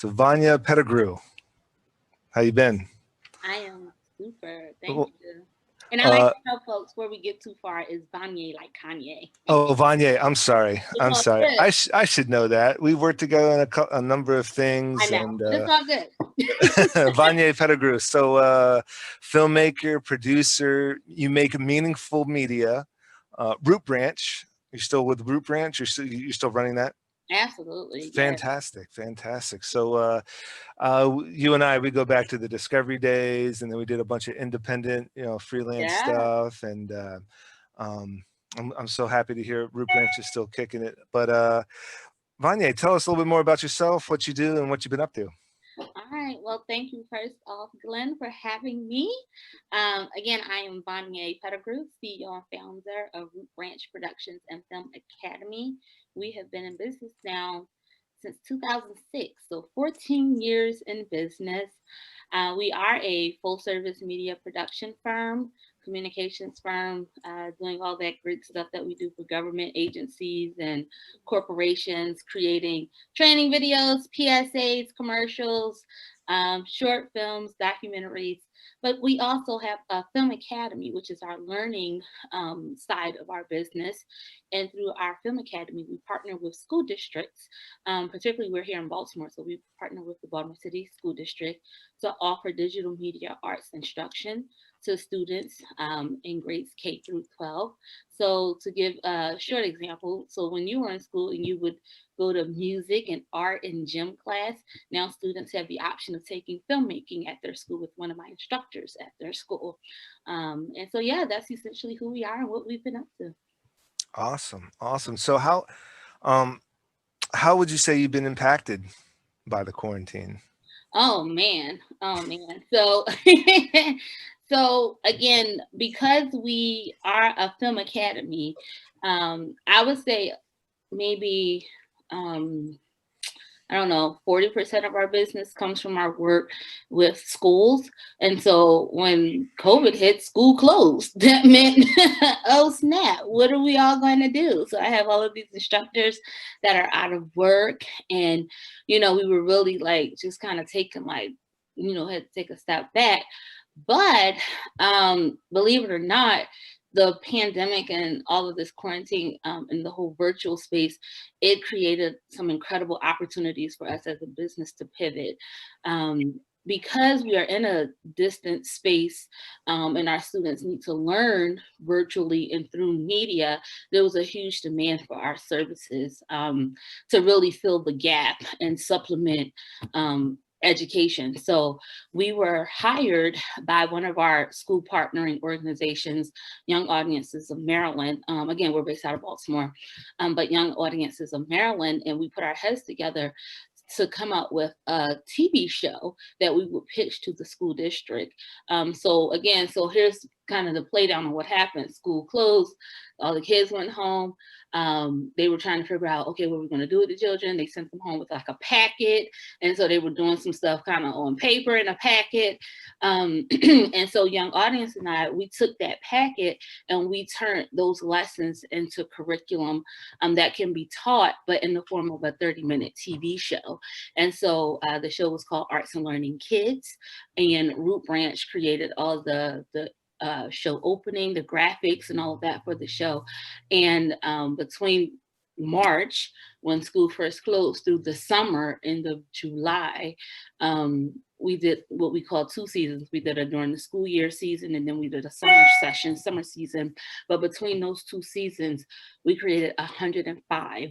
So VONNYA Pettigrew, how you been? I am super. Thank Well, you. And I like Uh, to tell folks where we get too far is Vanye like Kanye. oh, VONNYA, I'm sorry. It's I'm all sorry. good. I should know that. We worked together on a number of I things, know, and but it's all good. VONNYA Pettigrew. So, filmmaker, producer, you make meaningful media. Root Branch, you're still with Root Branch? You're still running that? Absolutely, yes. Fantastic, fantastic. So, you and I, we go back to the Discovery days, and then we did a bunch of independent, freelance Yeah. stuff, and um, I'm so happy to hear Root Branch is still kicking it. But VONNYA, tell us a little bit more about yourself, what you do, and what you've been up to. All right. Well, thank you first off, Glenn, for having me. Again, I am Vanye Pettigrew, CEO and founder of Root Branch Productions and Film Academy. We have been in business now since 2006, so 14 years in business. We are a full service media production firm, communications firm, doing all that great stuff that we do for government agencies and corporations, creating training videos, PSAs, commercials, short films, documentaries. But we also have a film academy, which is our learning side of our business. And through our film academy, we partner with school districts. Particularly, we're here in Baltimore, so we partner with the Baltimore City School District to offer digital media arts instruction to students in grades K through 12. So to give a short example, so when you were in school and you would go to music and art and gym class, now students have the option of taking filmmaking at their school with one of my instructors at their school. And so, yeah, that's essentially who we are and what we've been up to. Awesome, awesome. So um, how would you say you've been impacted by the quarantine? Oh man. So so again, because we are a film academy, I would say maybe um I don't know, 40% of our business comes from our work with schools. And so when COVID hit, school closed. That meant, oh snap, what are we all going to do? So I have all of these instructors that are out of work. And, we were really like just kind of taking like, had to take a step back. But believe it or not, the pandemic and all of this quarantine and the whole virtual space, it created some incredible opportunities for us as a business to pivot. Because we are in a distant space and our students need to learn virtually and through media, there was a huge demand for our services to really fill the gap and supplement education. So we were hired by one of our school partnering organizations, Young Audiences of Maryland. Again, we're based out of Baltimore, but Young Audiences of Maryland, and we put our heads together to come out with a TV show that we would pitch to the school district. So here's kind of the play down on what happened. School closed, all the kids went home. They were trying to figure out, okay, what we're going to do with the children. They sent them home with like a packet. And so they were doing some stuff kind of on paper in a packet. And so Young Audience and I, we took that packet and we turned those lessons into curriculum that can be taught, but in the form of a 30-minute TV show. And so the show was called Arts and Learning Kids, and Root Branch created all the show opening, the graphics, and all of that for the show. And between March, when school first closed, through the summer, end of July, we did what we call two seasons. We did it during the school year season, and then we did a summer season. But between those two seasons, we created 105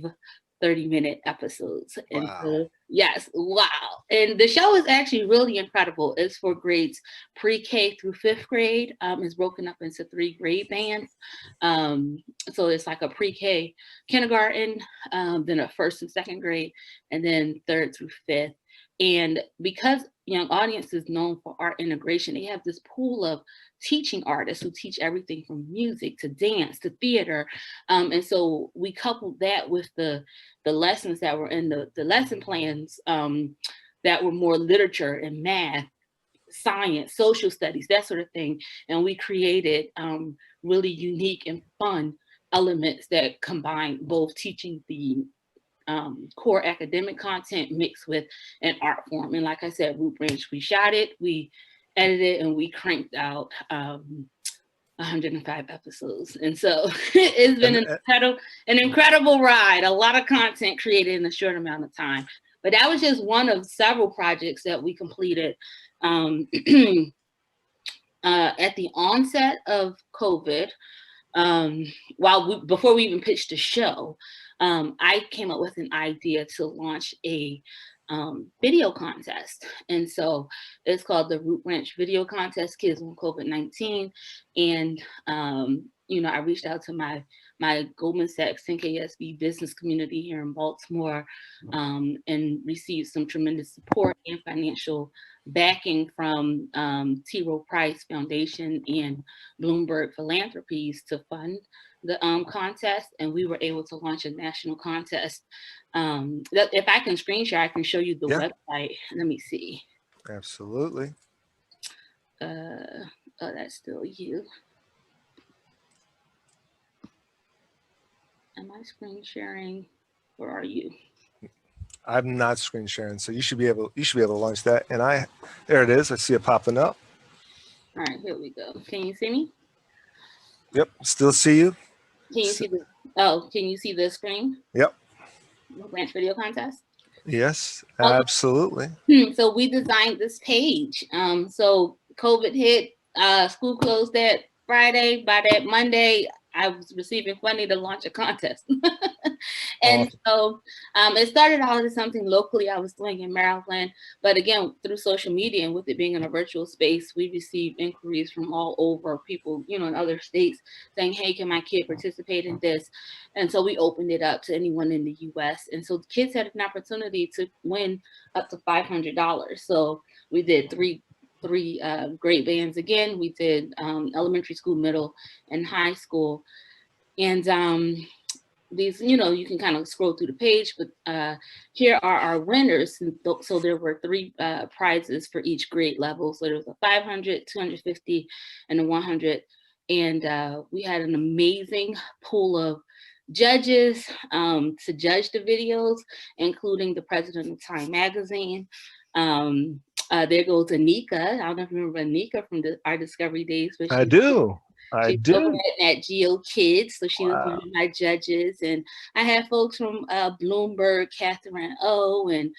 30-minute episodes. And Wow. so, yes, wow. And the show is actually really incredible. It's for grades pre-K through fifth grade. It's broken up into 3 grade bands. So it's like a pre-K kindergarten, then a first and second grade, and then third through fifth. And because Young Audience is known for art integration, they have this pool of teaching artists who teach everything from music to dance to theater. And so we coupled that with the lessons that were in the lesson plans that were more literature and math, science, social studies, that sort of thing. And we created really unique and fun elements that combine both teaching the core academic content mixed with an art form. And like I said, Root Branch, we shot it, we edited, and we cranked out 105 episodes. And so it's been an incredible ride, a lot of content created in a short amount of time. But that was just one of several projects that we completed at the onset of COVID. Before we even pitched the show, I came up with an idea to launch a video contest. And so it's called the Root Branch Video Contest, Kids on COVID-19. And, I reached out to my Goldman Sachs 10KSB business community here in Baltimore, and received some tremendous support and financial backing from T. Rowe Price Foundation and Bloomberg Philanthropies to fund the contest. And we were able to launch a national contest. If I can screen share, I can show you the website. Let me see. Absolutely. Oh, that's still you. Am I screen sharing, or are you? I'm not screen sharing, so you should be able to launch that. And there it is. I see it popping up. All right, here we go. Can you see me? Yep, still see you. Can you see can you see the screen? Yep. Branch Video Contest? Yes, okay. Absolutely. So we designed this page. So COVID hit, school closed that Friday. By that Monday, I was receiving funding to launch a contest. And so it started out as something locally I was doing in Maryland. But again, through social media and with it being in a virtual space, we received inquiries from all over, people, in other states saying, hey, can my kid participate in this? And so we opened it up to anyone in the US. And so the kids had an opportunity to win up to $500. So we did three grade bands again. We did elementary school, middle, and high school. And these, you can kind of scroll through the page, but here are our winners. So there were 3 prizes for each grade level. So there was a 500, 250, and a 100. And we had an amazing pool of judges to judge the videos, including the president of Time Magazine. There goes Anika. I don't know if you remember Anika from our Discovery days. But I do. She's over at Geo Kids, so she was one of my judges. And I had folks from Bloomberg, Catherine O, and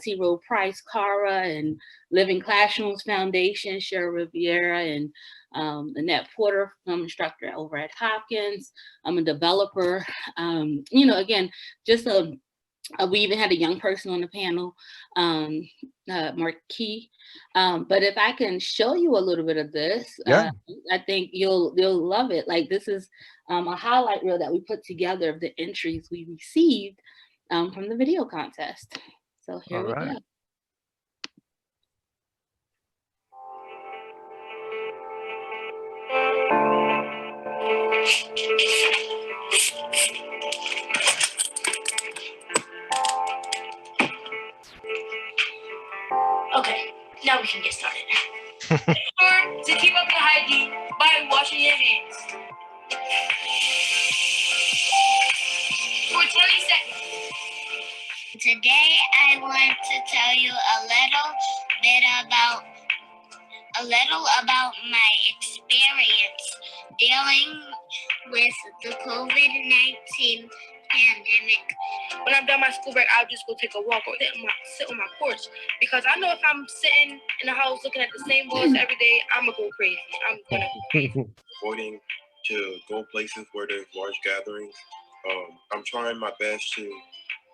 T. Rowe Price, Cara, and Living Classrooms Foundation, Cheryl Riviera, and Annette Porter, film instructor over at Hopkins. I'm a developer. Again, just we even had a young person on the panel, Marquis. But if I can show you a little bit of this, I think you'll love it. Like, this is a highlight reel that we put together of the entries we received from the video contest. So here we go. Okay, now we can get started. To keep up the hygiene by washing your hands for 20 seconds. Today I want to tell you a little about my experience dealing with the COVID-19 pandemic. When I'm done my school break, I'll just go take a walk or sit on my porch, because I know if I'm sitting in the house looking at the same walls every day, I'm gonna go crazy. I'm gonna go crazy. Avoiding to go places where there's large gatherings. I'm trying my best to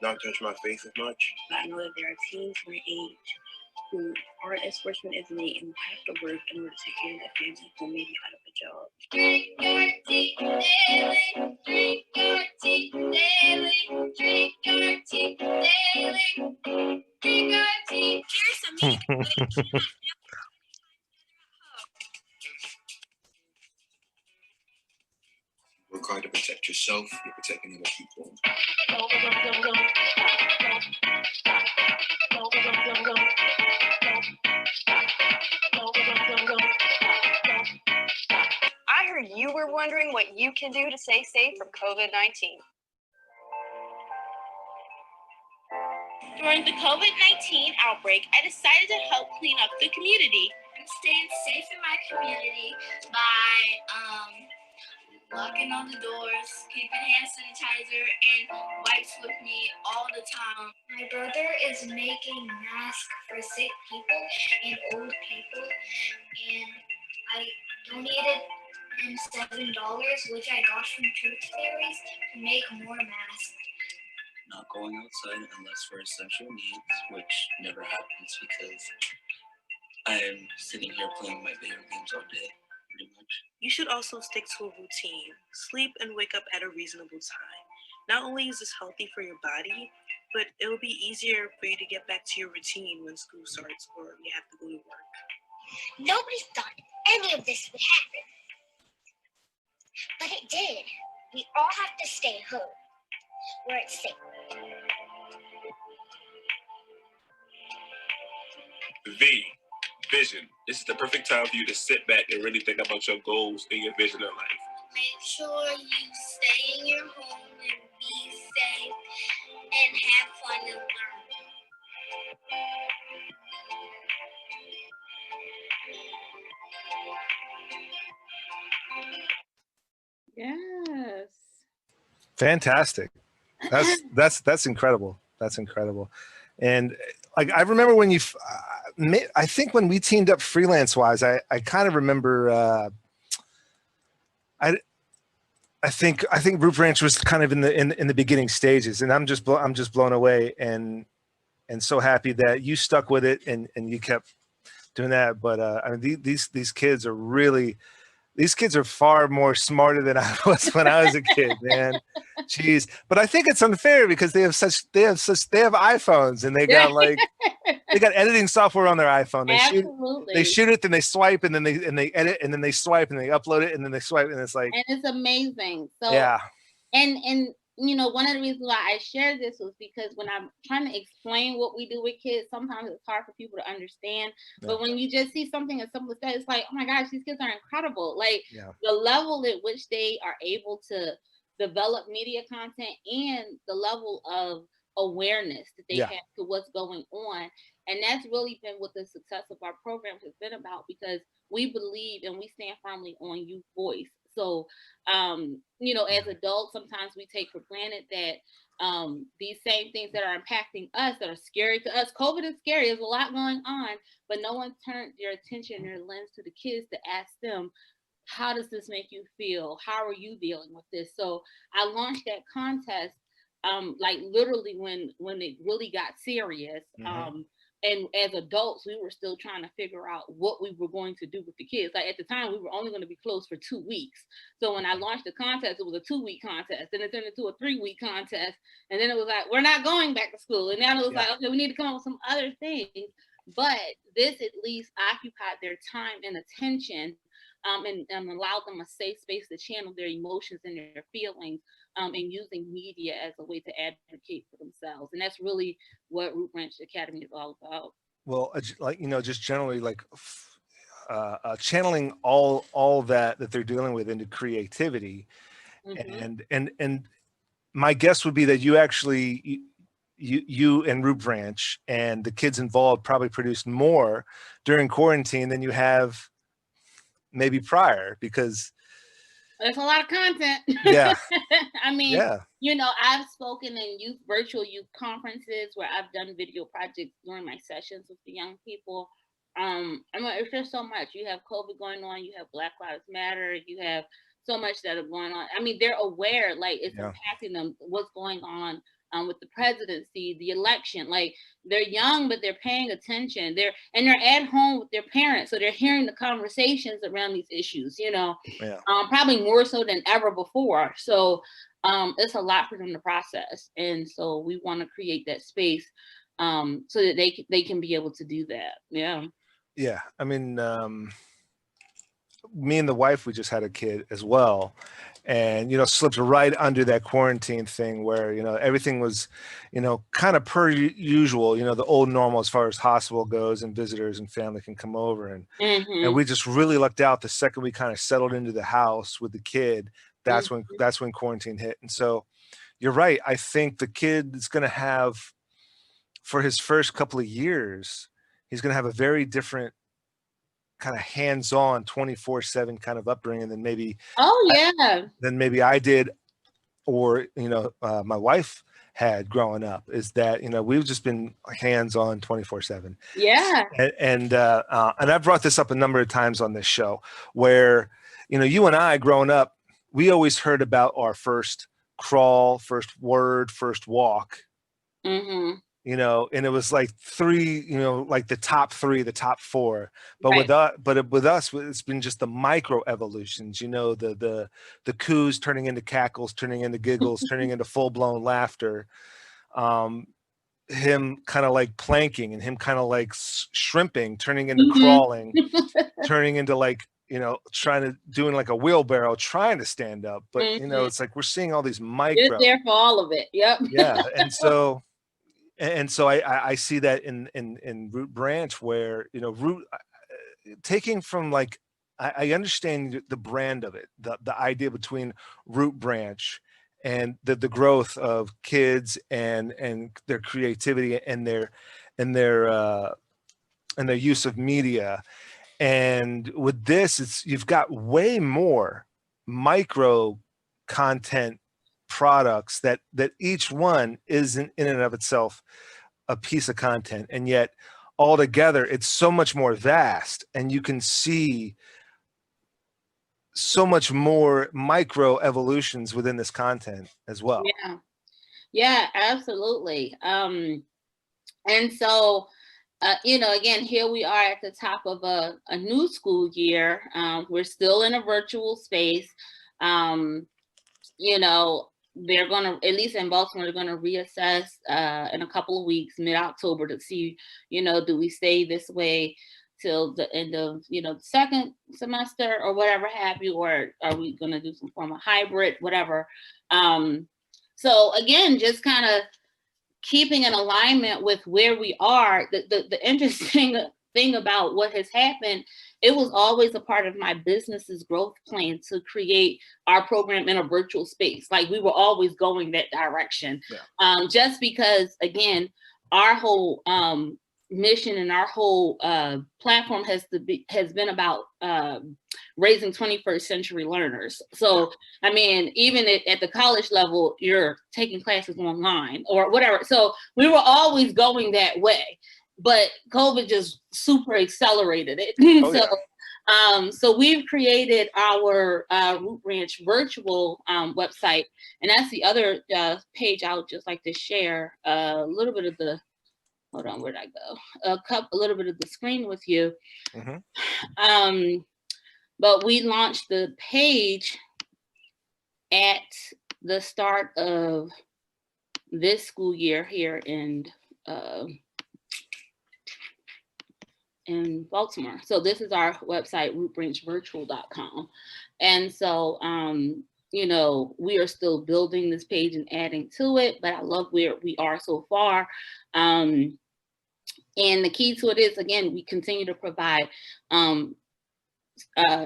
not touch my face as much. I know that there are teens my age who are as freshmen as me and have to work in order to take care of their family who may be out of a job. Drink your tea daily, drink your tea daily, drink your tea daily, drink your tea. Here's some meaning. Work hard to protect yourself, you're protecting other people. I heard you were wondering what you can do to stay safe from COVID-19. During the COVID-19 outbreak, I decided to help clean up the community. I'm staying safe in my community by locking on the doors, keeping hand sanitizer and wipes with me all the time. My brother is making masks for sick people and old people, and I donated him $7, which I got from Truth Fairies, to make more masks. Not going outside unless for essential needs, which never happens because I am sitting here playing my video games all day, pretty much. You should also stick to a routine. Sleep and wake up at a reasonable time. Not only is this healthy for your body, but it'll be easier for you to get back to your routine when school starts or you have to go to work. Nobody thought any of this would happen, but it did. We all have to stay home where it's safe. Vision. This is the perfect time for you to sit back and really think about your goals and your vision in life. Make sure you stay in your home and be safe and have fun and learn. Yes. Fantastic. That's incredible. That's incredible. And like, I remember when I think when we teamed up freelance wise, I kind of remember, I think Root Ranch was kind of in the beginning stages, and I'm just blown away and so happy that you stuck with it and you kept doing that. But I mean, these kids are really, these kids are far more smarter than I was when I was a kid, man. Jeez. But I think it's unfair because they have iPhones, and they got like, they got editing software on their iPhone. They shoot it, then they swipe, and then they edit, and then they swipe, and they upload it, and then they swipe, and it's like, and it's amazing. So yeah. And you know, one of the reasons why I shared this was because when I'm trying to explain what we do with kids, sometimes it's hard for people to understand. Yeah. But when you just see something as simple as that, it's like, oh my gosh, these kids are incredible. Like the level at which they are able to develop media content and the level of awareness that they have to what's going on. And that's really been what the success of our program has been about, because we believe and we stand firmly on youth voice. So, you know, as adults, sometimes we take for granted that these same things that are impacting us, that are scary to us. COVID is scary. There's a lot going on, but no one turned their attention, their lens to the kids to ask them, how does this make you feel? How are you dealing with this? So I launched that contest, like literally when it really got serious. And as adults, we were still trying to figure out what we were going to do with the kids. Like at the time, we were only going to be closed for 2 weeks. So when I launched the contest, it was a 2-week contest. Then it turned into a 3-week contest. And then it was like, we're not going back to school. And now it was like, okay, we need to come up with some other things. But this at least occupied their time and attention, and allowed them a safe space to channel their emotions and their feelings, and using media as a way to advocate for themselves. And that's really what Root Ranch Academy is all about. Well, like, you know, just generally like channeling all that they're dealing with into creativity. And my guess would be that you actually, you and Root Ranch and the kids involved probably produced more during quarantine than you have maybe prior, because there's a lot of content. Yeah. I mean, you know, I've spoken in virtual youth conferences where I've done video projects during my sessions with the young people. I mean, it's just so much. You have COVID going on, you have Black Lives Matter, you have so much that are going on. I mean, they're aware, like it's impacting them, what's going on with the presidency, the election. Like they're young, but they're paying attention. They're at home with their parents, so they're hearing the conversations around these issues, you know, probably more so than ever before. So it's a lot for them to process, and so we want to create that space so that they can be able to do that. Yeah, I mean, me and the wife, we just had a kid as well, and you know, slipped right under that quarantine thing where, you know, everything was, you know, kind of per usual, you know, the old normal as far as hospital goes and visitors and family can come over, and and we just really lucked out the second we kind of settled into the house with the kid. That's when quarantine hit. And so you're right, I think the kid is going to have for his first couple of years, he's going to have a very different kind of hands-on 24/7 kind of upbringing than maybe I did, or my wife had growing up. Is that we've just been hands-on 24/7. Yeah. And I've brought this up a number of times on this show, where you and I growing up, we always heard about our first crawl, first word, first walk. Mm-hmm. And it was like three, like the top three, the top four. But right. with us, it's been just the micro evolutions. The coos turning into cackles, turning into giggles, turning into full blown laughter. Him kind of like planking, and him kind of like shrimping, turning into crawling, turning into like doing like a wheelbarrow, trying to stand up. But it's like we're seeing all these micro. You're there for all of it. Yep. Yeah, and so I see that in Root Branch, where Root taking from like I understand the brand of it, the idea between Root Branch and the growth of kids and their creativity and their use of media. And with this, you've got way more micro content products that each one is in and of itself a piece of content, and yet all together it's so much more vast, and you can see so much more micro evolutions within this content as well. Yeah, absolutely. And so again, here we are at the top of a new school year. We're still in a virtual space. They're going to, at least in Baltimore, they're going to reassess in a couple of weeks, mid-October, to see, do we stay this way till the end of, the second semester or whatever have you, or are we going to do some form of hybrid, whatever. So again, just kind of keeping in alignment with where we are. The interesting thing about what has happened, it was always a part of my business's growth plan to create our program in a virtual space. Like, we were always going that direction. Just because, again, our whole mission and our whole platform has been about raising 21st century learners. So, I mean, even at the college level, you're taking classes online or whatever. So we were always going that way. But COVID just super accelerated it. So we've created our Root Branch virtual website, and that's the other page I would just like to share a little bit of the. Hold on, where'd I go? A little bit of the screen with you. But we launched the page at the start of this school year here in Baltimore. So this is our website, rootbranchvirtual.com. And so, we are still building this page and adding to it, but I love where we are so far. And the key to it is, again, we continue to provide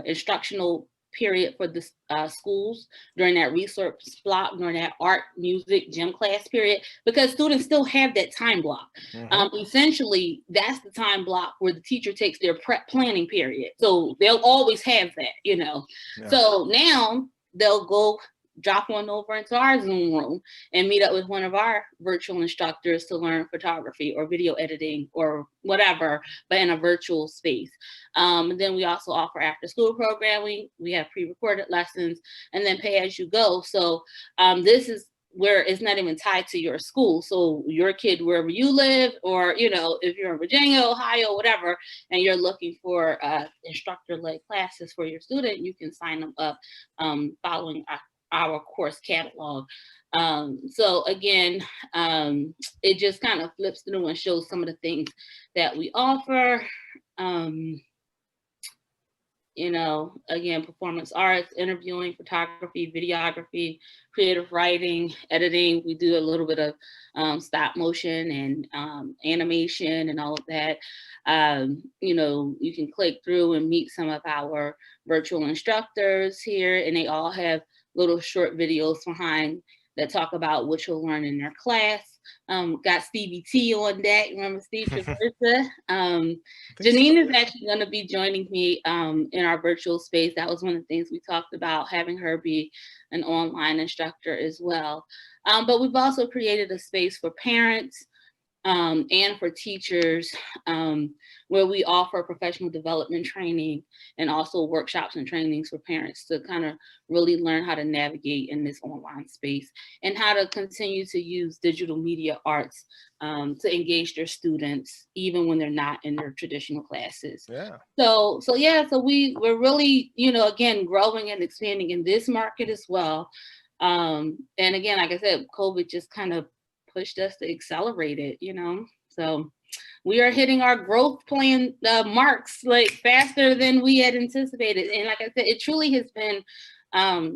instructional period for the schools during that resource block, during that art, music, gym class period, because students still have that time block. Essentially, that's the time block where the teacher takes their prep planning period. So they'll always have that, So now they'll go drop on over into our Zoom room and meet up with one of our virtual instructors to learn photography or video editing or whatever, but in a virtual space. And then we also offer after school programming. We have pre-recorded lessons, and then pay as you go. So this is where it's not even tied to your school. So your kid, wherever you live, or, if you're in Virginia, Ohio, whatever, and you're looking for instructor-led classes for your student, you can sign them up following our course catalog. So again, it just kind of flips through and shows some of the things that we offer. Again, performance arts, interviewing, photography, videography, creative writing, editing. We do a little bit of stop motion and animation and all of that. You can click through and meet some of our virtual instructors here, and they all have little short videos behind that talk about what you'll learn in their class. Got Stevie T on deck. Remember Steve Traversa? Janine is actually going to be joining me in our virtual space. That was one of the things we talked about, having her be an online instructor as well. But we've also created a space for parents and for teachers, where we offer professional development training and also workshops and trainings for parents to kind of really learn how to navigate in this online space and how to continue to use digital media arts to engage their students, even when they're not in their traditional classes. Yeah. So we're really, again, growing and expanding in this market as well. And again, like I said, COVID just kind of pushed us to accelerate it, so we are hitting our growth plan marks like faster than we had anticipated. And like I said, it truly has been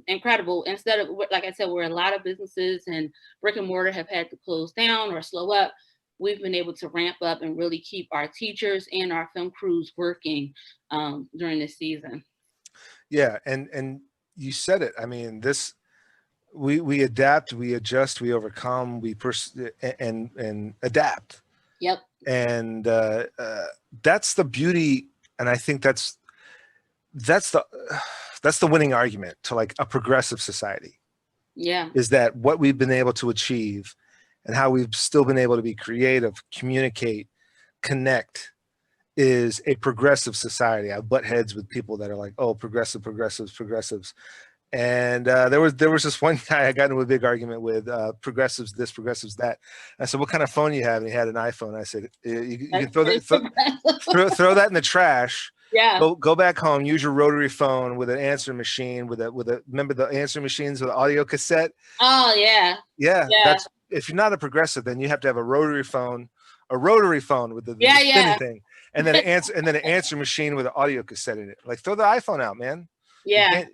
incredible. Instead of, like I said, where a lot of businesses and brick and mortar have had to close down or slow up, we've been able to ramp up and really keep our teachers and our film crews working during this season. Yeah, and you said it. I mean, we adapt, we adjust, we overcome, and adapt. Yep. And that's the beauty, and I think that's the winning argument to like a progressive society. Yeah. Is that what we've been able to achieve, and how we've still been able to be creative, communicate, connect, is a progressive society. I butt heads with people that are like, oh, progressives. And there was this one guy I got into a big argument with, progressives this, progressives that. I said, what kind of phone you have? And he had an iPhone. I said, you can throw that in the trash. Yeah. Go back home. Use your rotary phone with an answering machine. Remember the answering machines with the audio cassette? Oh yeah. Yeah. That's, if you're not a progressive, then you have to have a rotary phone with the spinning thing, and then an answer machine with an audio cassette in it. Like, throw the iPhone out, man. Yeah.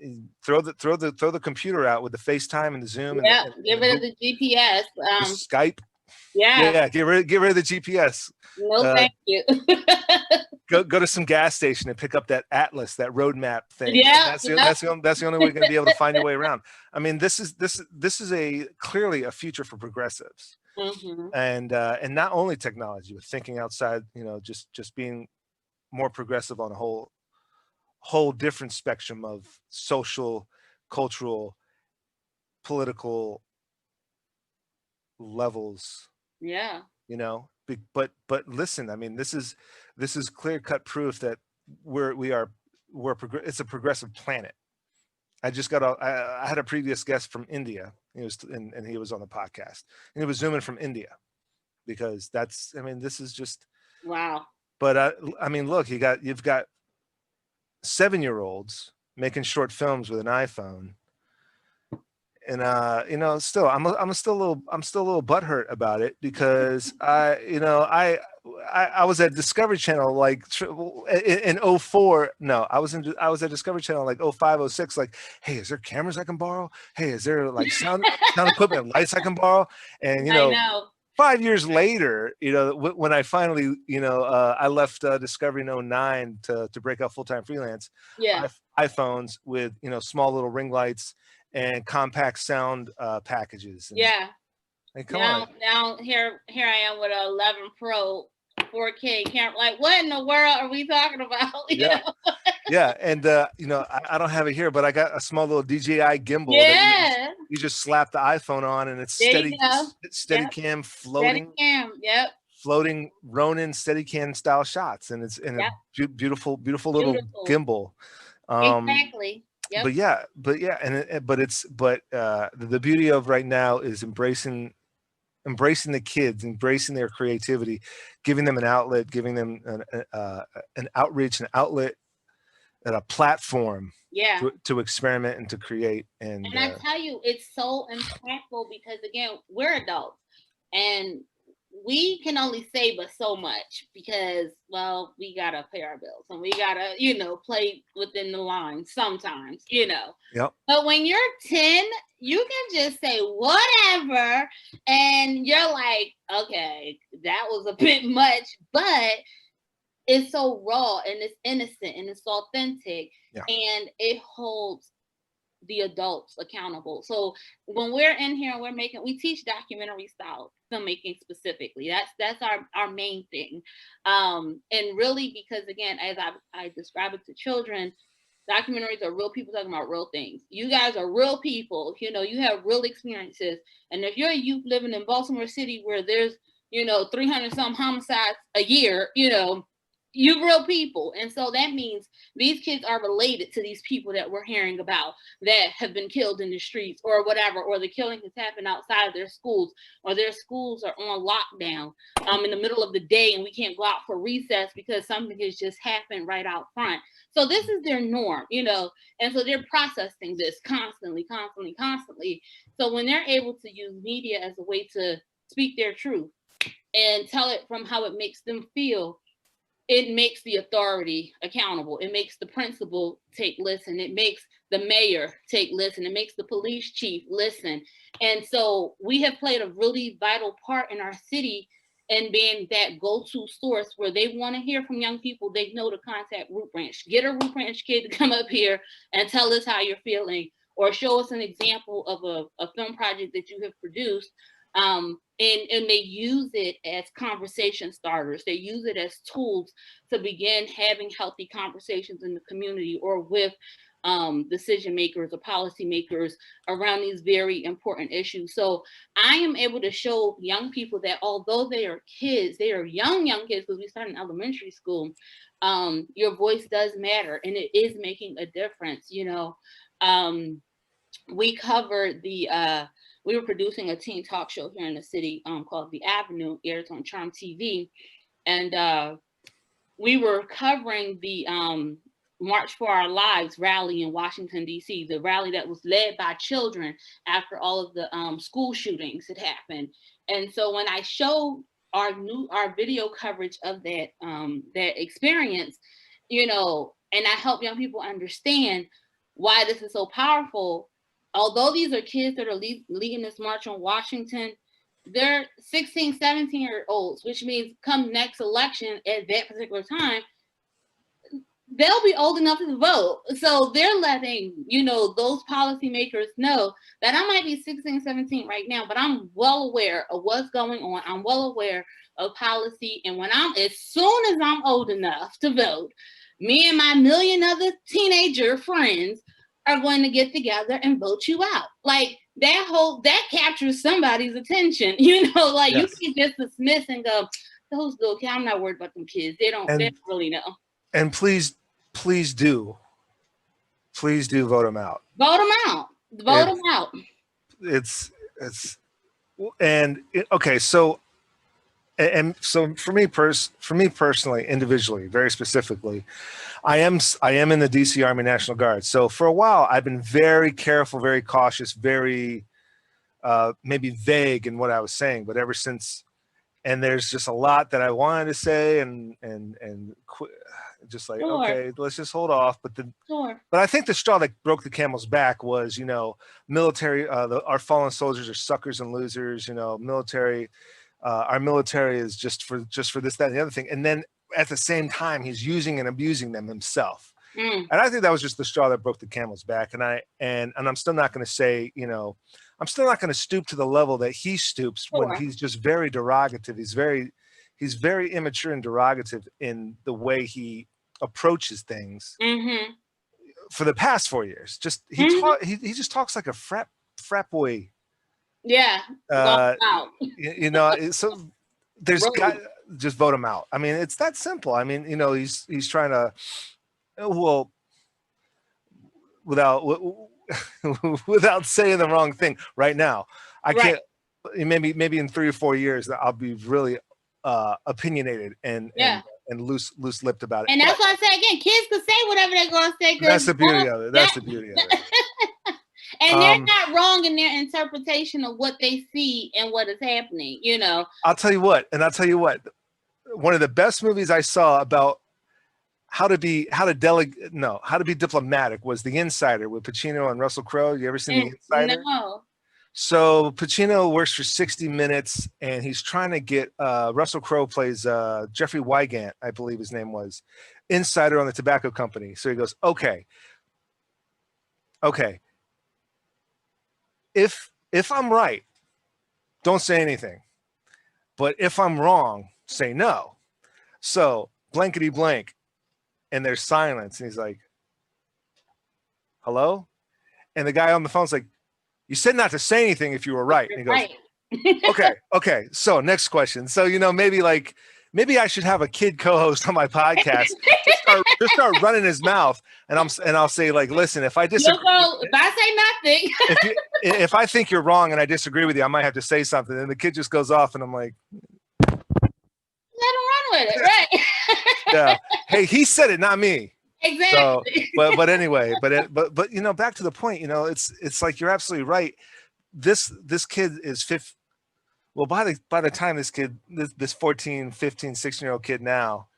Throw the computer out with the FaceTime and the Zoom. Yeah. Get rid of the GPS. Skype. Yeah. Yeah. Get rid of the GPS. No, thank you. go to some gas station and pick up that atlas, that roadmap thing. Yeah. That's the only way you're going to be able to find your way around. I mean, this is clearly a future for progressives. Mm-hmm. And not only technology, but thinking outside, just being more progressive on a whole different spectrum of social, cultural, political levels. Yeah. But listen, I mean, this is clear-cut proof that it's a progressive planet. I had a previous guest from India. He was on the podcast, and he was zooming from India, because this is just wow. But I mean, look, you've got 7-year-olds making short films with an iPhone, and still I'm still a little butthurt about it, because I was at Discovery Channel like in 04. No, I was at Discovery Channel like 05, 06. Like, hey, is there cameras I can borrow? Hey, is there like sound equipment, lights I can borrow? And I know. 5 years later, when I finally, I left Discovery in 09 to break out full-time freelance. Yeah. iPhones with, small little ring lights and compact sound packages. And, yeah. And now here I am with an 11 Pro 4K camera. Like, what in the world are we talking about? You know? Yeah, and I don't have it here, but I got a small little DJI gimbal. Yeah, you just slap the iPhone on, and it's steady cam floating. Steadicam, yep. Floating Ronin Steadicam style shots, and it's a beautiful little gimbal. Exactly. Yep. But the beauty of right now is embracing the kids, embracing their creativity, giving them an outlet, giving them an outreach, an outlet, and a platform to experiment and to create. And I tell you, it's so impactful because, again, we're adults and we can only say but so much because, well, we gotta pay our bills and we gotta, play within the lines sometimes, Yep. But when you're 10, you can just say whatever, and you're like, okay, that was a bit much, but it's so raw and it's innocent and it's authentic, and it holds the adults accountable. So when we're in here and we teach documentary style filmmaking specifically. That's our main thing. And really, because again, as I describe it to children, documentaries are real people talking about real things. You guys are real people, you have real experiences. And if you're a youth living in Baltimore City where there's, 300 some homicides a year, you real people. And so that means these kids are related to these people that we're hearing about that have been killed in the streets or whatever, or the killing has happened outside of their schools, or their schools are on lockdown in the middle of the day and we can't go out for recess because something has just happened right out front. So this is their norm, and so they're processing this constantly. So when they're able to use media as a way to speak their truth and tell it from how it makes them feel, it makes the authority accountable. It makes the principal listen. It makes the mayor listen. It makes the police chief listen. And so we have played a really vital part in our city in being that go-to source where they want to hear from young people. They know to contact Root Branch. Get a Root Branch kid to come up here and tell us how you're feeling, or show us an example of a film project that you have produced. And they use it as conversation starters. They use it as tools to begin having healthy conversations in the community or with decision makers or policy makers around these very important issues. So I am able to show young people that although they are kids, they are young kids, because we start in elementary school, your voice does matter and it is making a difference. We covered we were producing a teen talk show here in the city called The Avenue, aired on Charm TV. And we were covering the March for Our Lives rally in Washington, D.C., the rally that was led by children after all of the school shootings had happened. And so when I showed our video coverage of that experience, and I help young people understand why this is so powerful. Although these are kids that are leading this march on Washington, they're 16, 17-year-olds, which means come next election at that particular time, they'll be old enough to vote. So they're letting, those policymakers know that I might be 16, 17 right now, but I'm well aware of what's going on. I'm well aware of policy. And as soon as I'm old enough to vote, me and my million other teenager friends are going to get together and vote you out. Like that captures somebody's attention, yes. You can just dismiss and go, those little kids, I'm not worried about them kids. They don't really know. And please do vote them out. Vote them out. Okay. So for me personally, individually, very specifically, I am in the DC Army National Guard. So for a while, I've been very careful, very cautious, very maybe vague in what I was saying. But ever since, and there's just a lot that I wanted to say, and just like, sure. Okay, let's just hold off. But I think the straw that broke the camel's back was, military. Our fallen soldiers are suckers and losers. Military. Our military is just for this, that, and the other thing. And then at the same time, he's using and abusing them himself. And I think that was just the straw that broke the camel's back. And I'm still not going to say, I'm still not going to stoop to the level that he stoops when he's just very derogative. He's very immature and derogative in the way he approaches things. For the past 4 years, he just talks like a frat boy. Yeah. So there's just vote him out. I mean, it's that simple. I mean, he's trying to, without saying the wrong thing right now, I can't, maybe in 3 or 4 years I'll be really opinionated and loose-lipped about it. And that's why I say again, kids can say whatever they're going to say. That's the beauty of it. That's the beauty of it. And they're not wrong in their interpretation of what they see and what is happening, I'll tell you what, one of the best movies I saw about how to be diplomatic was The Insider with Pacino and Russell Crowe. You ever seen The Insider? No. So Pacino works for 60 Minutes and he's trying to get Russell Crowe plays Jeffrey Wygant, I believe his name was, insider on the tobacco company. So he goes, okay, if I'm right, don't say anything. But if I'm wrong, say no. So blankety blank, and there's silence. And he's like, hello? And the guy on the phone's like, you said not to say anything if you were right. And he goes, Right. okay. So next question. So, you know, maybe I should have a kid co-host on my podcast. just start running his mouth, and I'll say, like, listen, if I disagree, if I say nothing, if I think you're wrong and I disagree with you, I might have to say something. And the kid just goes off, and I'm like, let him run with it, right? yeah. Hey, he said it, not me. Exactly. So, but anyway, but you know, back to the point. You know, it's like you're absolutely right. This kid is fifth. Well, by the time this 14, 15, 16-year-old kid now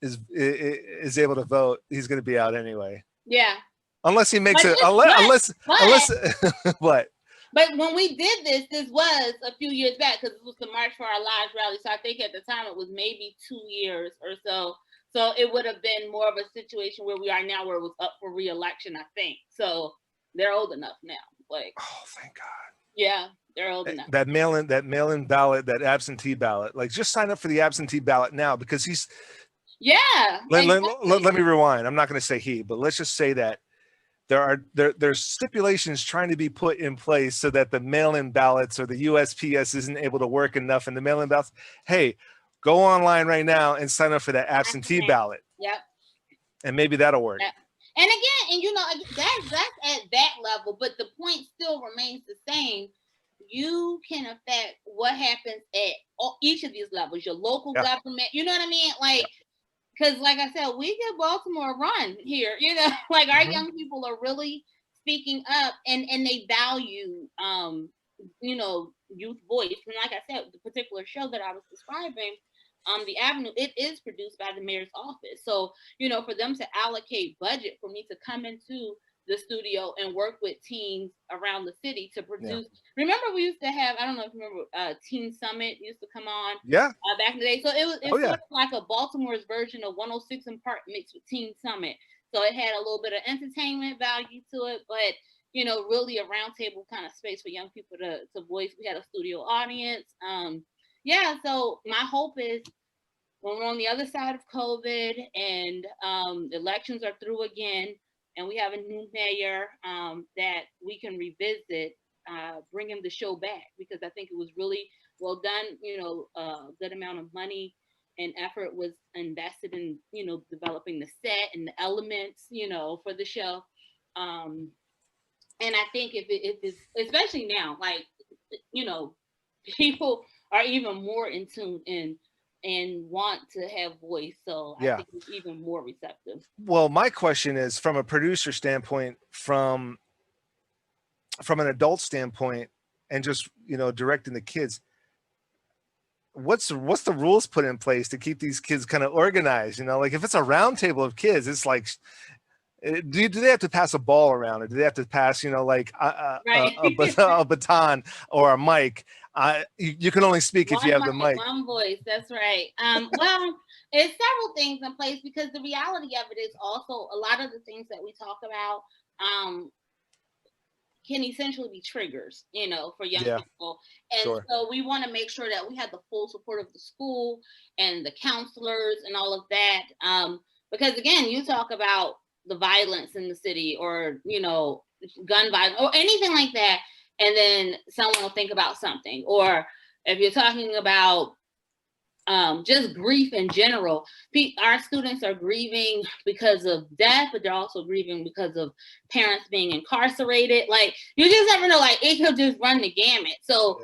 is able to vote, he's going to be out anyway. Yeah. Unless he makes it. Unless what? But when we did this was a few years back, because it was the March for Our Lives rally. So I think at the time it was maybe 2 years or so. So it would have been more of a situation where we are now, where it was up for re-election, I think. So they're old enough now. Like, oh, thank God. Yeah, they're old enough. That mail-in ballot, that absentee ballot. Like, just sign up for the absentee ballot now, because he's. Yeah. Let me rewind. I'm not going to say he, but let's just say that there's stipulations trying to be put in place so that the mail-in ballots or the USPS isn't able to work enough, and the mail-in ballots. Hey, go online right now and sign up for that absentee ballot. Yep. And maybe that'll work. Yep. And again, and you know, that's at that level, but the point still remains the same. You can affect what happens at each of these levels, your local government, you know what I mean? Like, because like I said, we give Baltimore a run here, you know, like our young people are really speaking up, and they value, you know, youth voice. And like I said, the particular show that I was describing, The Avenue, it is produced by the mayor's office. So, you know, for them to allocate budget for me to come into the studio and work with teams around the city to produce. Remember, we used to have, I don't know if you remember, Teen Summit used to come on back in the day. So it's sort of like a Baltimore's version of 106 in Park mixed with Teen Summit. So it had a little bit of entertainment value to it, but, you know, really a roundtable kind of space for young people to voice. We had a studio audience. Yeah, so my hope is when we're on the other side of COVID and elections are through again, and we have a new mayor, that we can revisit bringing the show back, because I think it was really well done. You know, a good amount of money and effort was invested in, you know, developing the set and the elements, you know, for the show. And I think if it's, especially now, like, you know, people are even more in tune and want to have voice. So I think it's even more receptive. Well, my question is, from a producer standpoint, from an adult standpoint, and just, you know, directing the kids, what's the rules put in place to keep these kids kind of organized? You know, like if it's a round table of kids, it's like, do they have to pass a ball around, or do they have to pass, you know, like a baton or a mic? You can only speak if you have the mic. One voice, that's right. Well, it's several things in place, because the reality of it is also a lot of the things that we talk about can essentially be triggers, you know, for young people. And so we want to make sure that we have the full support of the school and the counselors and all of that. Because again, you talk about the violence in the city, or, you know, gun violence or anything like that, and then someone will think about something. Or if you're talking about just grief in general, our students are grieving because of death, but they're also grieving because of parents being incarcerated. Like, you just never know, like, it could just run the gamut. So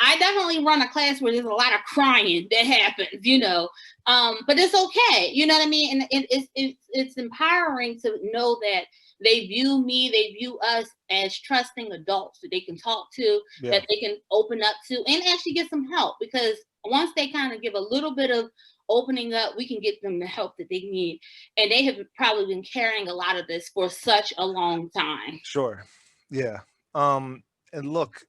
I definitely run a class where there's a lot of crying that happens, you know, but it's okay. You know what I mean? And it's empowering to know that they view me, they view us as trusting adults that they can talk to, that they can open up to, and actually get some help. Because once they kind of give a little bit of opening up, we can get them the help that they need. And they have probably been carrying a lot of this for such a long time. Sure. Yeah. And look,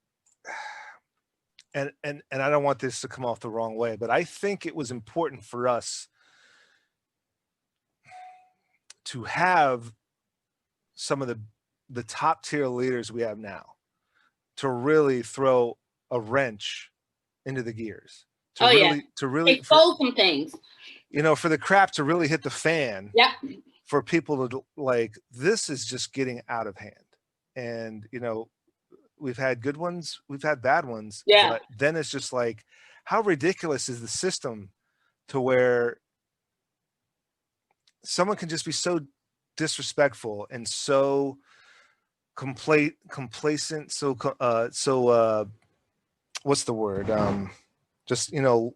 and I don't want this to come off the wrong way, but I think it was important for us to have some of the top tier leaders we have now. to really throw a wrench into the gears, to Oh, really, yeah. to really, Expose some things. you know, for the crap to really hit the fan. Yep. For people to like, this is just getting out of hand. And, you know, we've had good ones, we've had bad ones, Yeah. but then it's just like, how ridiculous is the system to where someone can just be so disrespectful and so complacent, so what's the word? Just, you know,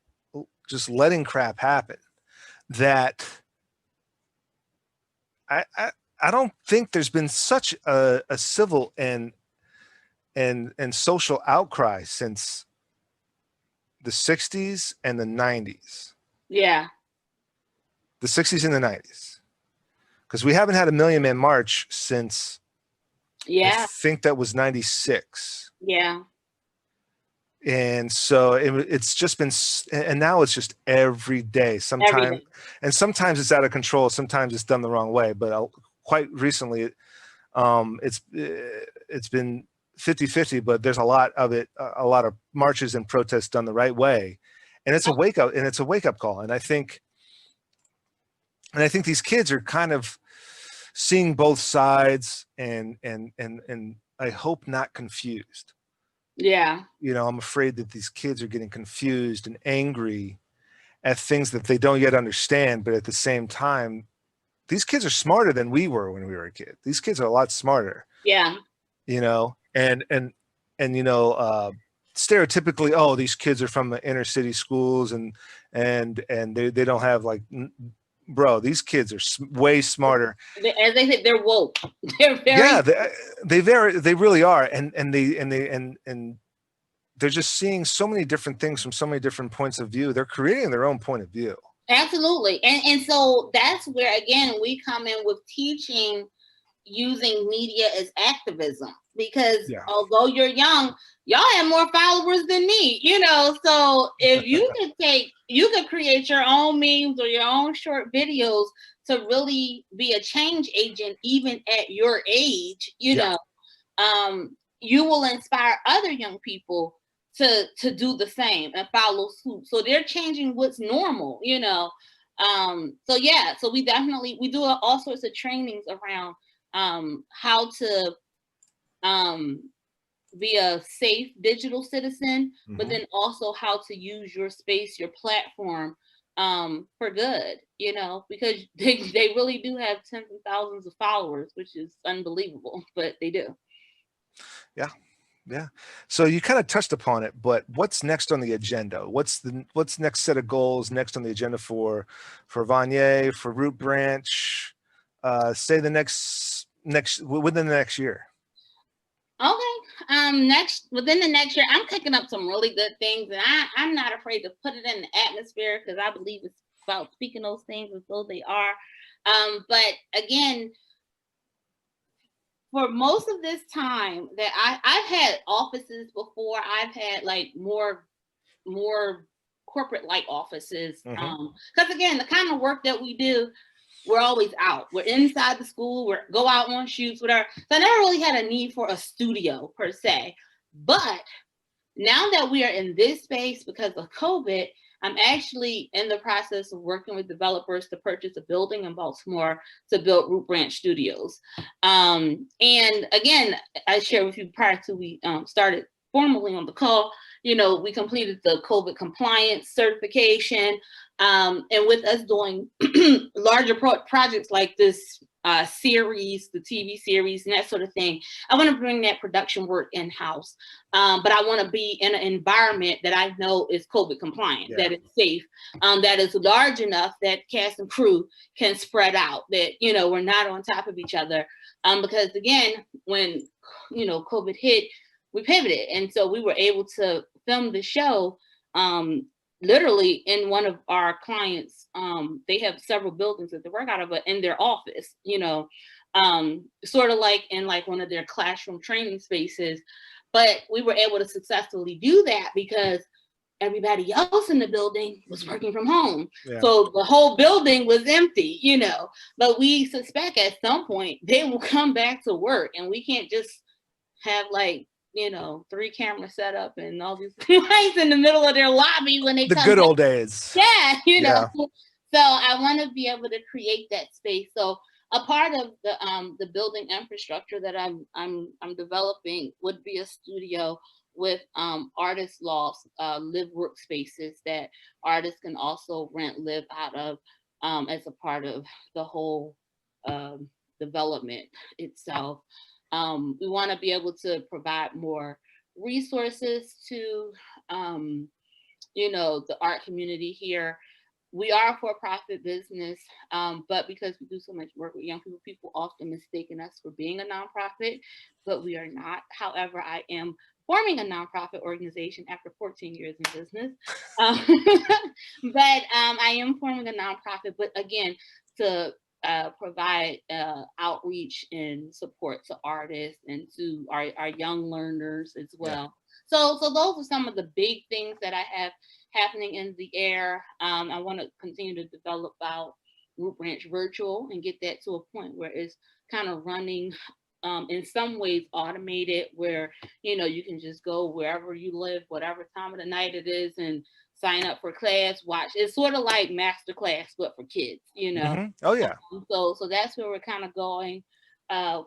just letting crap happen that I don't think there's been such a civil and social outcry since the 60s and the 90s. Yeah. The 60s and the 90s. Because we haven't had a Million Man March since, Yeah. I think that was 96. Yeah. And so it's just been, and now it's just every day. Sometimes, and sometimes it's out of control. Sometimes it's done the wrong way. But quite recently, it's been 50-50. But there's a lot of it, a lot of marches and protests done the right way, and it's a wake up, and it's a wake up call. And I think these kids are kind of seeing both sides, and I hope not confused. Yeah. You know, I'm afraid that these kids are getting confused and angry at things that they don't yet understand. But at the same time, these kids are smarter than we were when we were a kid. These kids are a lot smarter. Yeah. You know, and you know, stereotypically, oh, these kids are from the inner city schools and they don't have like, bro, these kids are way smarter. As they say, they're woke. They're very, yeah, they really are, and they're just seeing so many different things from so many different points of view. They're creating their own point of view. Absolutely. And so that's where, again, we come in with teaching using media as activism, because although you're young, y'all have more followers than me, you know. So if you could create your own memes or your own short videos to really be a change agent, even at your age, you know, you will inspire other young people to do the same and follow suit. So they're changing what's normal, you know. So yeah, so we do all sorts of trainings around how to be a safe digital citizen, but then also how to use your space, your platform for good, you know, because they really do have tens of thousands of followers, which is unbelievable, but they do. Yeah. Yeah. So you kind of touched upon it, but what's next on the agenda? What's next set of goals next on the agenda for VONNYA, for Root Branch, say the next within the next year? Okay. Within the next year, I'm cooking up some really good things, and I'm not afraid to put it in the atmosphere, because I believe it's about speaking those things as though they are. But again, for most of this time that I've had offices before, I've had like more corporate like offices. Because again, the kind of work that we do, we're always out. We're inside the school, we go out on shoots, whatever. So I never really had a need for a studio per se. But now that we are in this space because of COVID, I'm actually in the process of working with developers to purchase a building in Baltimore to build Root Branch Studios. And again, I shared with you prior to we started formally on the call, you know, we completed the COVID compliance certification. And with us doing larger projects like this series, the TV series and that sort of thing, I want to bring that production work in-house. But I want to be in an environment that I know is COVID compliant, that is safe, that is large enough that cast and crew can spread out, that, you know, we're not on top of each other. Because again, when, you know, COVID hit, we pivoted. And so we were able to film the show literally in one of our clients. They have several buildings that they work out of, but in their office, you know, sort of like in like one of their classroom training spaces. But we were able to successfully do that because everybody else in the building was working from home. So the whole building was empty, you know, but we suspect at some point they will come back to work, and we can't just have like you know, 3 camera setup and all these lights in the middle of their lobby when they The come good back. old days. Yeah, you know. Yeah. So I want to be able to create that space. So a part of the building infrastructure that I'm developing would be a studio with artist lofts, live workspaces that artists can also rent, live out of, as a part of the whole development itself. We want to be able to provide more resources to you know, the art community here. We are a for-profit business, but because we do so much work with young people, people often mistaken us for being a nonprofit, but we are not. However, I am forming a nonprofit organization after 14 years in business. But I am forming a nonprofit, but again, to provide outreach and support to artists and to our young learners as well. So those are some of the big things that I have happening in the air. I want to continue to develop out Root Branch Virtual and get that to a point where it's kind of running in some ways automated, where, you know, you can just go wherever you live, whatever time of the night it is, and sign up for class, watch. It's sort of like master class, but for kids, you know. Mhm. Oh yeah. So that's where we're kind of going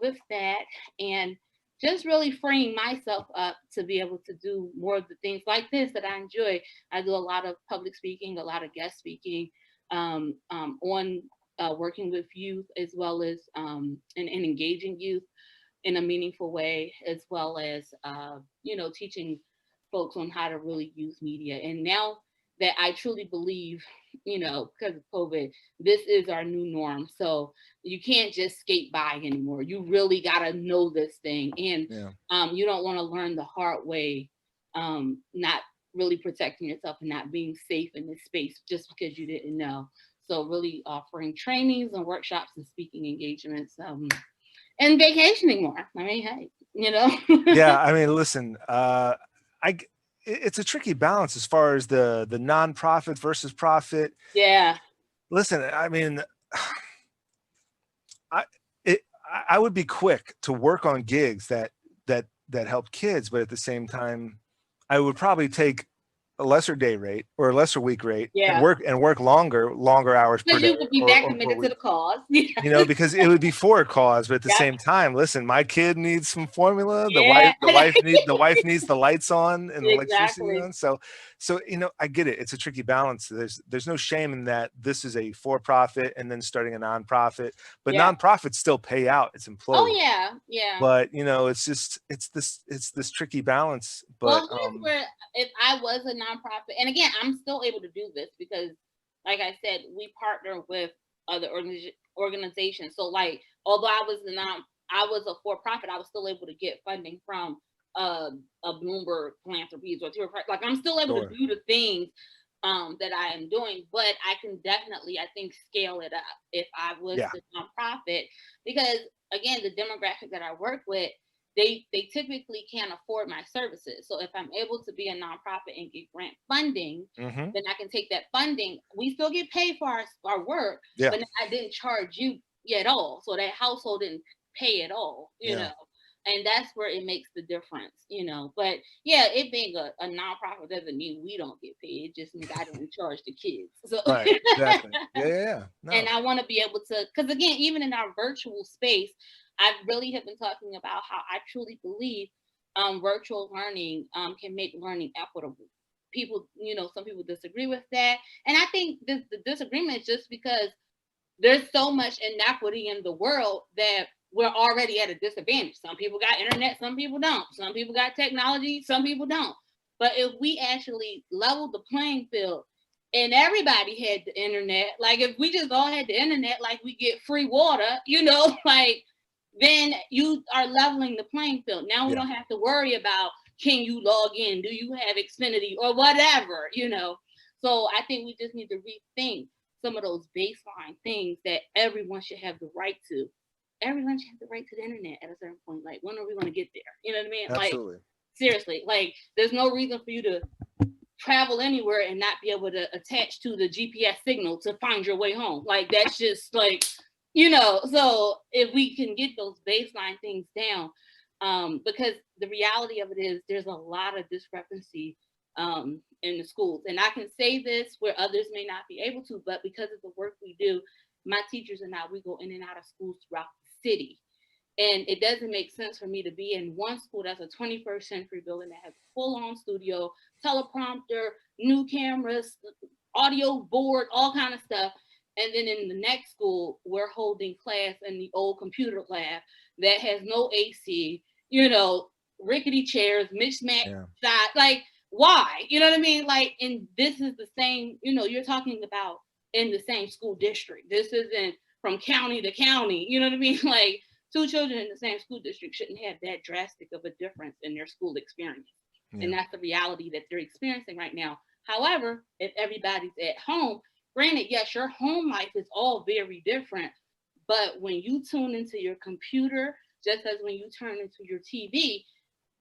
with that. And just really freeing myself up to be able to do more of the things like this that I enjoy. I do a lot of public speaking, a lot of guest speaking, on working with youth, as well as and engaging youth in a meaningful way, as well as you know, teaching folks on how to really use media. And now that I truly believe, you know, because of COVID, this is our new norm. So you can't just skate by anymore. You really got to know this thing. And you don't want to learn the hard way, not really protecting yourself and not being safe in this space just because you didn't know. So really offering trainings and workshops and speaking engagements, and vacationing more. I mean, hey, you know. Yeah, I mean, listen, it's a tricky balance as far as the nonprofit versus profit. Yeah. Listen, I mean, I would be quick to work on gigs that help kids, but at the same time, I would probably take a lesser day rate or a lesser week rate and work longer hours per Because day. you would be that committed to the cause. You know, because it would be for a cause, but at the same time, listen, my kid needs some formula. The wife needs the lights on and the electricity on. So you know, I get it. It's a tricky balance. There's no shame in that. This is a for-profit and then starting a nonprofit, but nonprofits still pay out its employees. Oh yeah, yeah. But you know, it's this tricky balance. But well, here's where, if I was a nonprofit, and again, I'm still able to do this because, like I said, we partner with other organizations. So, like, although I was a for-profit, I was still able to get funding from a Bloomberg Philanthropies or like I'm still able to do the things that I am doing, but I can definitely, I think, scale it up if I was a nonprofit, because again, the demographic that I work with, they typically can't afford my services. So if I'm able to be a nonprofit and get grant funding, then I can take that funding. We still get paid for our work, but I didn't charge you at all. So that household didn't pay at all, you know. And that's where it makes the difference, you know. But yeah, it being a nonprofit doesn't mean we don't get paid. It just means I didn't charge the kids. So right, exactly. No. And I want to be able to, because again, even in our virtual space, I really have been talking about how I truly believe virtual learning can make learning equitable. People, you know, some people disagree with that. And I think the disagreement is just because there's so much inequity in the world that we're already at a disadvantage. Some people got internet, some people don't. Some people got technology, some people don't. But if we actually leveled the playing field and everybody had the internet, like if we just all had the internet, like we get free water, you know, like then you are leveling the playing field. Now we don't have to worry about, can you log in? Do you have Xfinity or whatever, you know? So I think we just need to rethink some of those baseline things that everyone should have the right to. Everyone should have the right to the internet at a certain point. Like, when are we going to get there? You know what I mean? Absolutely. Like, seriously, like, there's no reason for you to travel anywhere and not be able to attach to the GPS signal to find your way home. Like, that's just like, you know, so if we can get those baseline things down, Because the reality of it is there's a lot of discrepancy in the schools. And I can say this where others may not be able to, but because of the work we do, my teachers and I, we go in and out of schools throughout the city. And it doesn't make sense for me to be in one school that's a 21st century building that has a full-on studio, teleprompter, new cameras, audio board, all kind of stuff. And then in the next school, we're holding class in the old computer lab that has no AC, you know, rickety chairs, mismatched size. Like, why? You know what I mean? Like, and this is the same, you know, you're talking about in the same school district. This isn't from county to county. You know what I mean? Like, two children in the same school district shouldn't have that drastic of a difference in their school experience. Yeah. And that's the reality that they're experiencing right now. However, if everybody's at home, granted, yes, your home life is all very different, but when you tune into your computer, just as when you turn into your TV,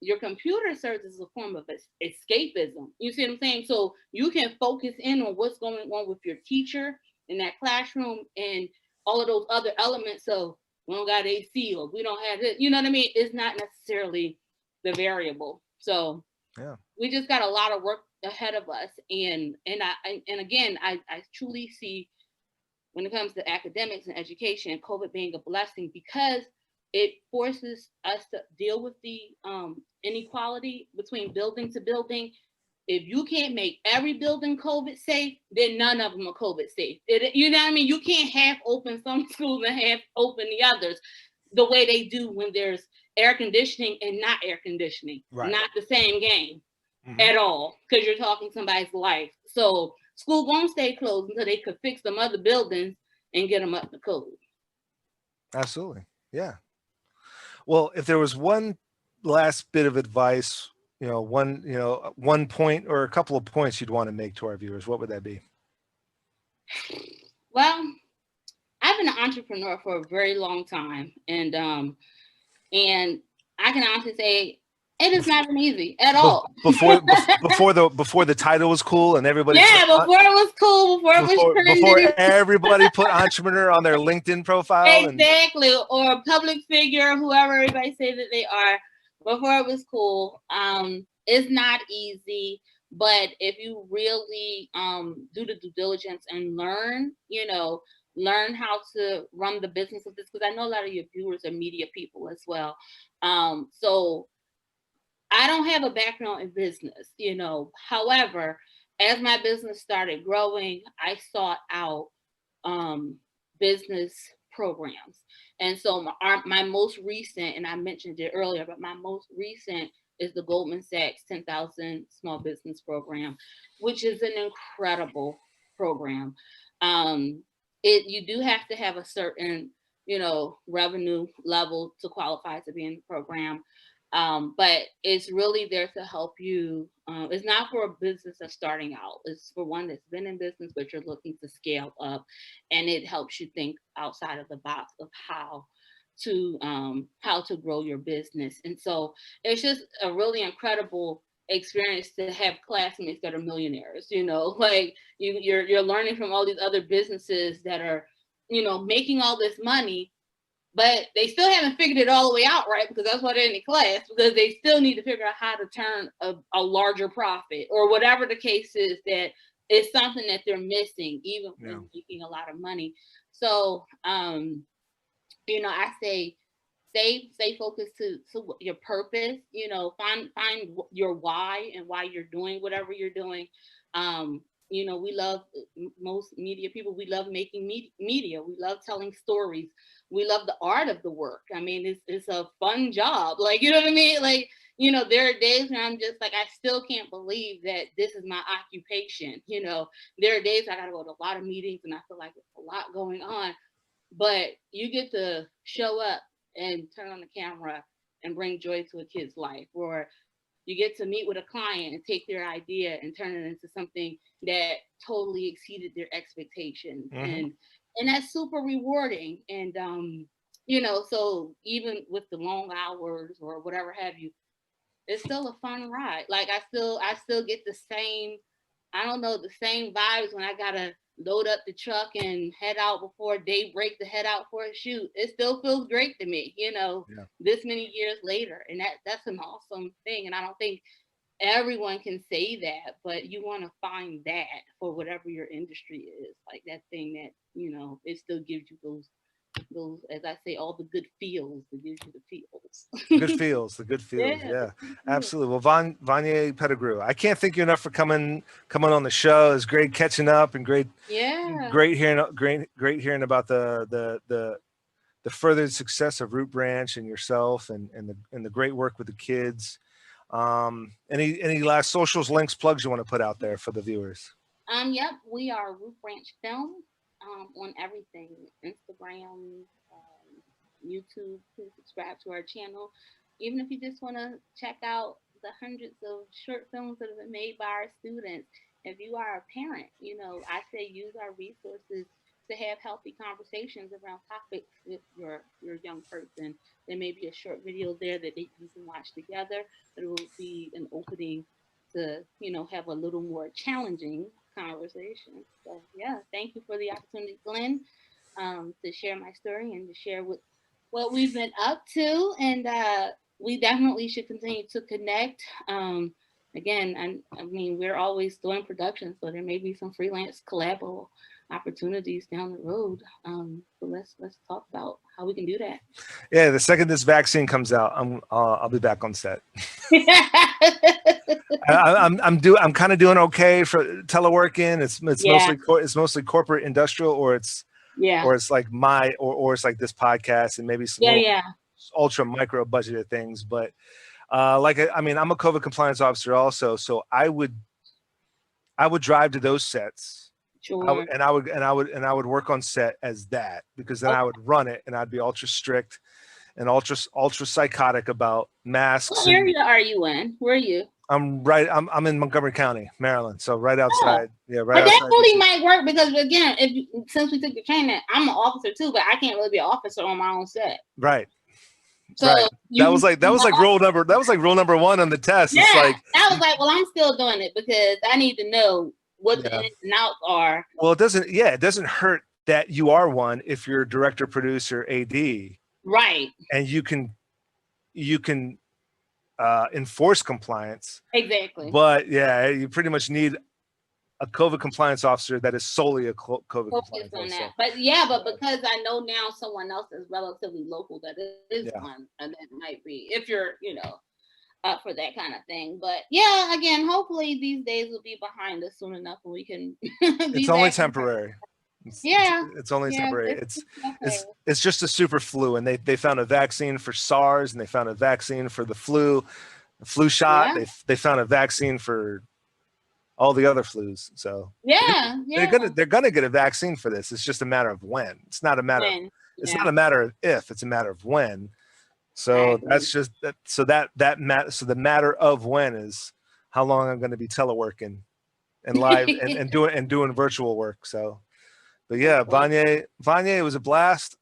your computer serves as a form of escapism. You see what I'm saying? So you can focus in on what's going on with your teacher in that classroom and all of those other elements. So we don't got AC or we don't have it. You know what I mean? It's not necessarily the variable. So yeah, we just got a lot of work ahead of us. And again, I truly see when it comes to academics and education, COVID being a blessing because it forces us to deal with the inequality between building to building. If you can't make every building COVID safe, then none of them are COVID safe. You know what I mean? You can't half open some schools and half open the others the way they do when there's air conditioning and not air conditioning. Right. Not the same game at all, because you're talking somebody's life. So school won't stay closed until they could fix some other buildings and get them up to code. Absolutely. Yeah. Well, if there was one last bit of advice, one point or a couple of points you'd want to make to our viewers, what would that be? Well, I've been an entrepreneur for a very long time, and I can honestly say it is not been easy at all. Before the title was cool and everybody. Yeah, before it was cool, before everybody put entrepreneur on their LinkedIn profile. Exactly, or a public figure, whoever everybody say that they are. Before it was cool. It's not easy, but if you really do the due diligence and learn how to run the business of this, because I know a lot of your viewers are media people as well. So I don't have a background in business, However, as my business started growing, I sought out business programs. And so my most recent, and I mentioned it earlier, but my most recent is the Goldman Sachs 10,000 Small Business Program, which is an incredible program. You do have to have a certain, revenue level to qualify to be in the program. But it's really there to help you. It's not for a business that's starting out. It's for one that's been in business, but you're looking to scale up, and it helps you think outside of the box of how to grow your business. And so it's just a really incredible experience to have classmates that are millionaires. Like you're learning from all these other businesses that are, making all this money. But they still haven't figured it all the way out, right? Because that's why they're in the class, because they still need to figure out how to turn a larger profit or whatever the case is, that it's something that they're missing, even when making a lot of money. So, I say stay focused to your purpose, find your why and why you're doing whatever you're doing. We love, most media people, we love making media. We love telling stories. We love the art of the work. I mean, it's a fun job. Like, you know what I mean? Like, there are days when I'm just like, I still can't believe that this is my occupation. There are days I got to go to a lot of meetings and I feel like there's a lot going on, but you get to show up and turn on the camera and bring joy to a kid's life, or you get to meet with a client and take their idea and turn it into something that totally exceeded their expectations. And that's super rewarding. And, so even with the long hours or whatever have you, it's still a fun ride. Like I still get the same, the same vibes when I gotta load up the truck and head out before daybreak to head out for a shoot. It still feels great to me, you know, this many years later. And that's an awesome thing. And I don't think everyone can say that, but you want to find that for whatever your industry is, like that thing that, you know, it still gives you those, as I say, all the good feels. It gives you the feels. The good feels. Yeah, absolutely. Well, VONNYA Pettigrew, I can't thank you enough for coming on the show. It's great catching up and great hearing about the further success of Root Branch and yourself and the great work with the kids. Any last socials, links, plugs you want to put out there for the viewers? Yep, we are Root Branch Film on everything, Instagram, YouTube. Please subscribe to our channel. Even if you just want to check out the hundreds of short films that have been made by our students. If you are a parent, you know, I say use our resources to have healthy conversations around topics with your young person. There may be a short video there that you can watch together. It will be an opening to, you know, have a little more challenging conversation. So yeah, thank you for the opportunity, Glenn, to share my story and to share what we've been up to. And we definitely should continue to connect. Again, I mean, we're always doing production, so there may be some freelance collabo opportunities down the road. So let's talk about how we can do that. Yeah, the second this vaccine comes out, I'll be back on set. I'm kind of doing okay for teleworking. It's mostly corporate industrial, or it's like or it's like this podcast and maybe some ultra micro budgeted things. But I mean, I'm a COVID compliance officer also, so I would drive to those sets. Sure. I would work on set as that, because then I would run it and I'd be ultra strict and ultra psychotic about masks. What area are you in? Where are you? I'm in Montgomery County, Maryland. So right outside. Yeah, right. But that really might work, because again, since we took the training, I'm an officer too, but I can't really be an officer on my own set. Right. So right. That was like rule number one on the test. Yeah, it's like, I was like, well, I'm still doing it because I need to know what the ins and outs are. Well, it doesn't hurt that you are one if you're director, producer, AD. Right. And you can enforce compliance. Exactly. But yeah, you pretty much need a COVID compliance officer that is solely a COVID compliance officer. But because I know now someone else is relatively local that is one, and that might be, if you're, you know, up for that kind of thing. But yeah, again, hopefully these days will be behind us soon enough and we can it's only temporary. It's only temporary. It's just a super flu, and they found a vaccine for SARS, and they found a vaccine for the flu shot. They found a vaccine for all the other flus. So they're gonna get a vaccine for this. It's just a matter of when. It's not a matter not a matter of if, it's a matter of when. So that's just that. So so the matter of when is how long I'm going to be teleworking and live and doing virtual work. So, but yeah, VONNYA, it was a blast.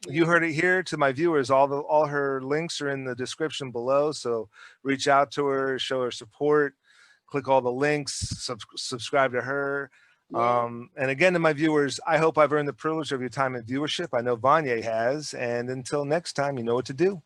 You heard it here. To my viewers, all her links are in the description below. So reach out to her, show her support, click all the links, subscribe to her. And again, to my viewers, I hope I've earned the privilege of your time and viewership. I know VONNYA has. And until next time, you know what to do.